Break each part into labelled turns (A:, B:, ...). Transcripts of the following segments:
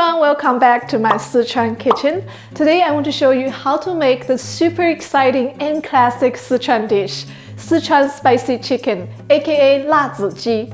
A: everyone, welcome back to my Sichuan kitchen. Today I want to show you how to make the super exciting and classic Sichuan dish, Sichuan spicy chicken, aka 辣子鸡.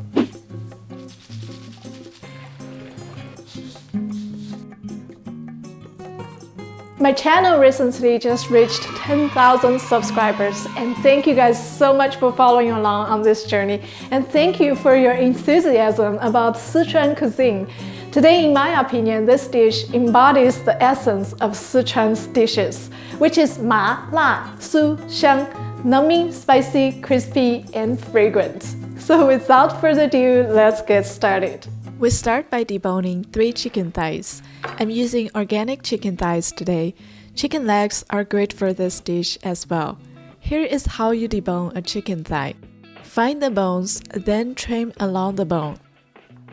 A: My channel recently just reached 10,000 subscribers, and thank you guys so much for following along on this journey, and thank you for your enthusiasm about Sichuan cuisine. Today, in my opinion, this dish embodies the essence of Sichuan's dishes, which is 麻辣酥香, numbing, spicy, crispy, and fragrant. So without further ado, let's get started. We start by deboning 3 chicken thighs. I'm using organic chicken thighs today. Chicken legs are great for this dish as well. Here is how you debone a chicken thigh. Find the bones, then trim along the bone.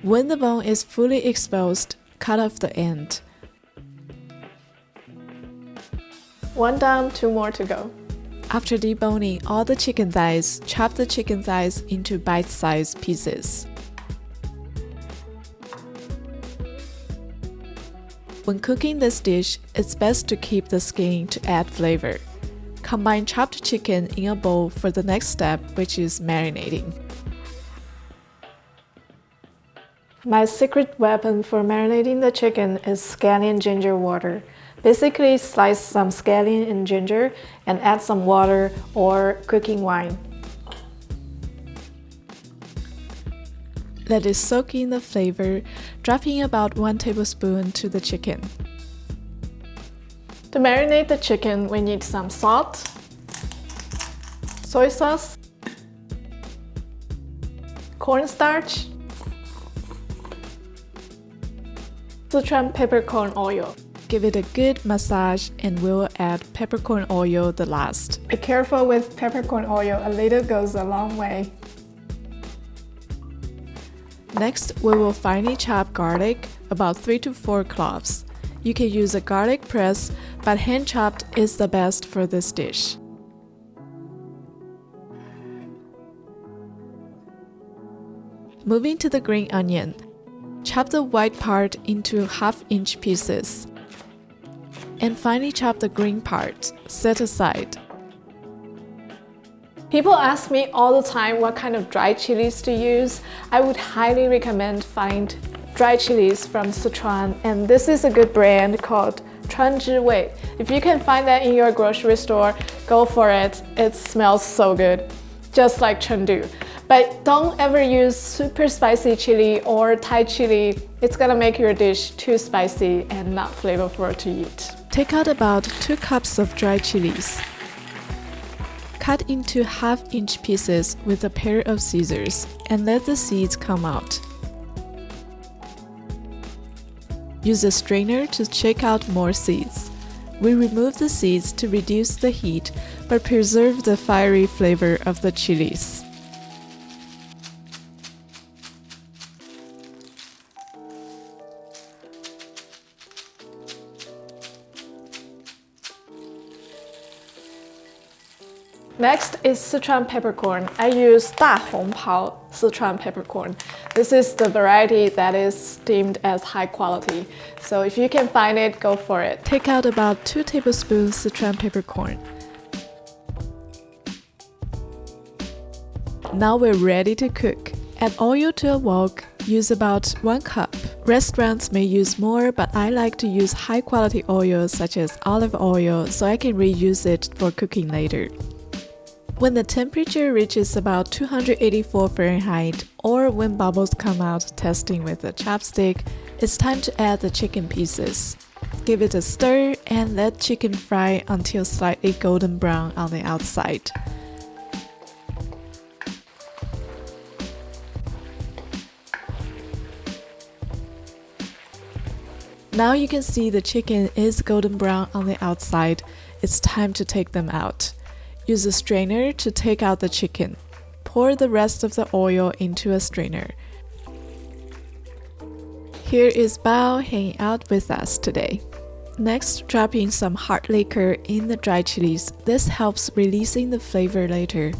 A: When the bone is fully exposed, cut off the end. 1 down, 2 more to go. After deboning all the chicken thighs, chop the chicken thighs into bite-sized pieces. When cooking this dish, it's best to keep the skin to add flavor. Combine chopped chicken in a bowl for the next step, which is marinating. My secret weapon for marinating the chicken is scallion ginger water. Basically, slice some scallion and ginger and add some water or cooking wine. Let it soak in the flavor, dropping about 1 tablespoon to the chicken. To marinate the chicken, we need some salt, soy sauce, cornstarch, Sichuan peppercorn oil. Give it a good massage and we'll add peppercorn oil the last. Be careful with peppercorn oil, a little goes a long way. Next, we will finely chop garlic, about 3 to 4 cloves. You can use a garlic press, but hand-chopped is the best for this dish. Moving to the green onion. Chop the white part into half-inch pieces. And finely chop the green part, set aside. People ask me all the time what kind of dried chilies to use. I would highly recommend find dried chilies from Sichuan, and this is a good brand called 川之味. If you can find that in your grocery store, go for it. It smells so good, just like Chengdu. But don't ever use super spicy chili or Thai chili. It's gonna make your dish too spicy and not flavorful to eat. Take out about 2 cups of dried chilies. Cut into half-inch pieces with a pair of scissors and let the seeds come out. Use a strainer to shake out more seeds. We remove the seeds to reduce the heat but preserve the fiery flavor of the chilies. Next is Sichuan peppercorn. I use 大红袍 Sichuan peppercorn. This is the variety that is deemed as high quality. So if you can find it, go for it. Take out about 2 tablespoons Sichuan peppercorn. Now we're ready to cook. Add oil to a wok. Use about 1 cup. Restaurants may use more, but I like to use high quality oils such as olive oil so I can reuse it for cooking later. When the temperature reaches about 284 Fahrenheit or when bubbles come out testing with a chopstick, it's time to add the chicken pieces. Give it a stir and let chicken fry until slightly golden brown on the outside. Now you can see the chicken is golden brown on the outside. It's time to take them out. Use a strainer to take out the chicken. Pour the rest of the oil into a strainer. Here is Bao hanging out with us today. Next, drop in some hard liquor in the dried chilies. This helps releasing the flavor later.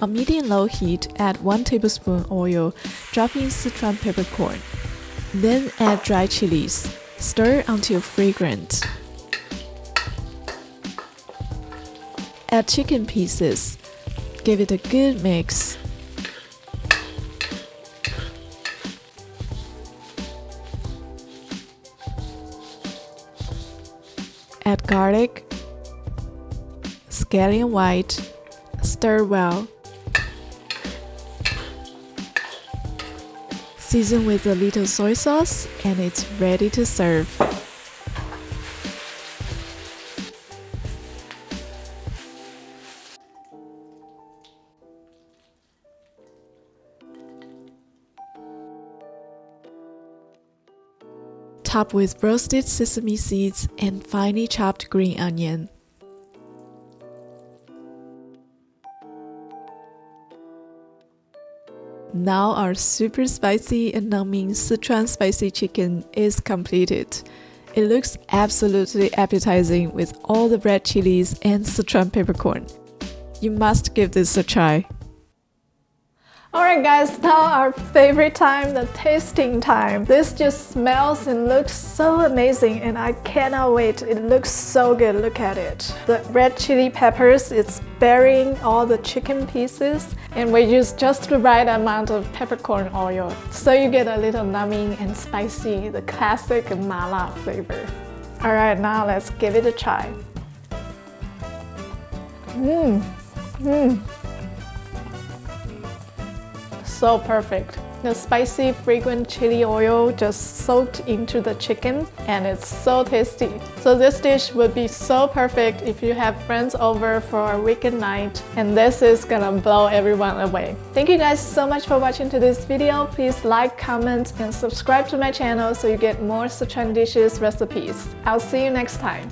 A: On medium-low heat, add 1 tablespoon oil, drop in Sichuan peppercorn. Then add dried chilies.
B: Stir until fragrant. Add chicken pieces. Give it a good mix. Add garlic, scallion white, stir well. Season with a little soy sauce and it's ready to serve. Top with roasted sesame seeds and finely chopped green onion. Now our super spicy and numbing Sichuan spicy chicken is completed. It looks absolutely appetizing with all the red chilies and Sichuan peppercorn. You must give this a try.
A: Alright guys, now our favorite time, the tasting time. This just smells and looks so amazing and I cannot wait. It looks so good, look at it. The red chili peppers, it's burying all the chicken pieces and we use just the right amount of peppercorn oil. So you get a little numbing and spicy, the classic mala flavor. Alright, now let's give it a try. So perfect. The spicy, fragrant chili oil just soaked into the chicken and it's so tasty. So this dish would be so perfect if you have friends over for a weekend night and this is gonna blow everyone away. Thank you guys so much for watching today's video. Please like, comment, and subscribe to my channel so you get more Sichuan dishes recipes. I'll see you next time.